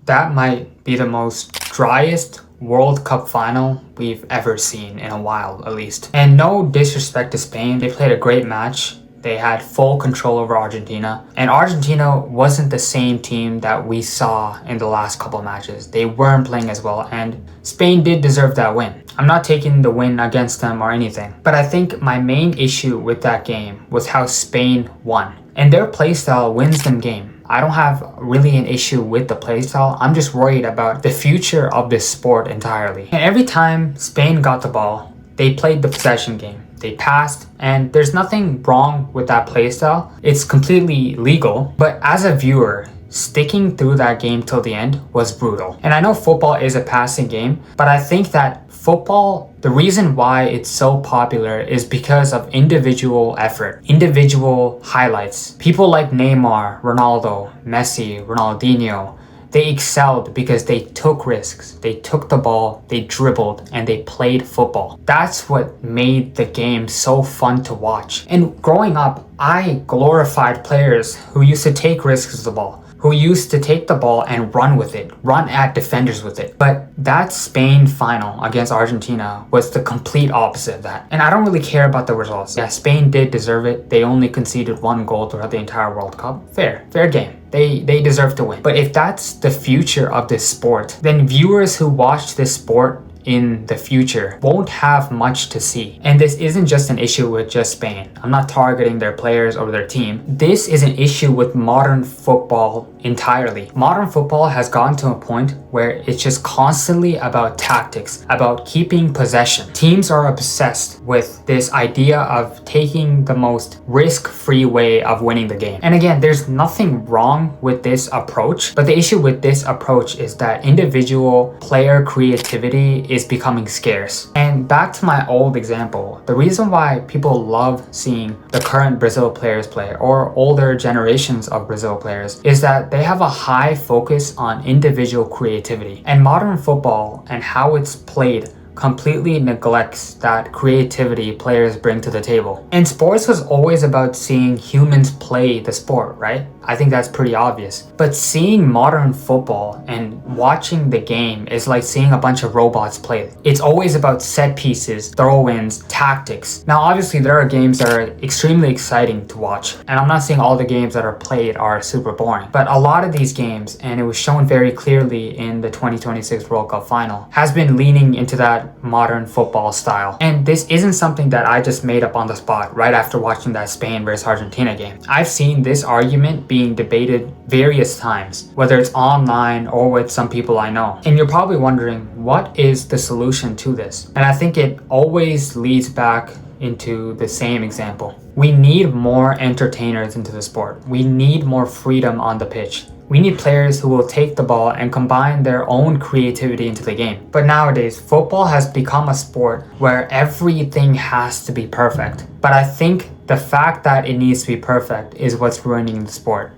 That might be the most driest World Cup final we've ever seen in a while, at least. And no disrespect to Spain, they played a great match. They had full control over Argentina. And Argentina wasn't the same team that we saw in the last couple matches. They weren't playing as well, and Spain did deserve that win. I'm not taking the win against them or anything, but I think my main issue with that game was how Spain won. And their playstyle wins them game. I don't have really an issue with the playstyle. I'm just worried about the future of this sport entirely. And every time Spain got the ball, they played the possession game. They passed, and there's nothing wrong with that playstyle. It's completely legal, but as a viewer, sticking through that game till the end was brutal. And I know football is a passing game, but I think that football, the reason why it's so popular is because of individual effort, individual highlights. People like Neymar, Ronaldo, Messi, Ronaldinho, they excelled because they took risks, they took the ball, they dribbled, and they played football. That's what made the game so fun to watch. And growing up, I glorified players who used to take risks with the ball, who used to take the ball and run with it, run at defenders with it. But that Spain final against Argentina was the complete opposite of that. And I don't really care about the results. Yeah, Spain did deserve it. They only conceded 1 goal throughout the entire World Cup. Fair game. They deserve to win. But if that's the future of this sport, then viewers who watch this sport in the future won't have much to see. And this isn't just an issue with just Spain. I'm not targeting their players or their team. This is an issue with modern football entirely. Modern football has gotten to a point where it's just constantly about tactics, about keeping possession. Teams are obsessed with this idea of taking the most risk-free way of winning the game. And again, there's nothing wrong with this approach, but the issue with this approach is that individual player creativity is becoming scarce. And back to my old example, the reason why people love seeing the current Brazil players play or older generations of Brazil players is that they have a high focus on individual creativity. And modern football and how it's played completely neglects that creativity players bring to the table. And sports was always about seeing humans play the sport, right? I think that's pretty obvious. But seeing modern football and watching the game is like seeing a bunch of robots play. It's always about set pieces, throw-ins, tactics. Now, obviously, there are games that are extremely exciting to watch. And I'm not saying all the games that are played are super boring. But a lot of these games, and it was shown very clearly in the 2026 World Cup final, has been leaning into that modern football style. And this isn't something that I just made up on the spot right after watching that Spain versus Argentina game. I've seen this argument being debated various times, whether it's online or with some people I know. And you're probably wondering, what is the solution to this? And I think it always leads back into the same example. We need more entertainers into the sport. We need more freedom on the pitch. We need players who will take the ball and combine their own creativity into the game. But nowadays, football has become a sport where everything has to be perfect. But I think the fact that it needs to be perfect is what's ruining the sport.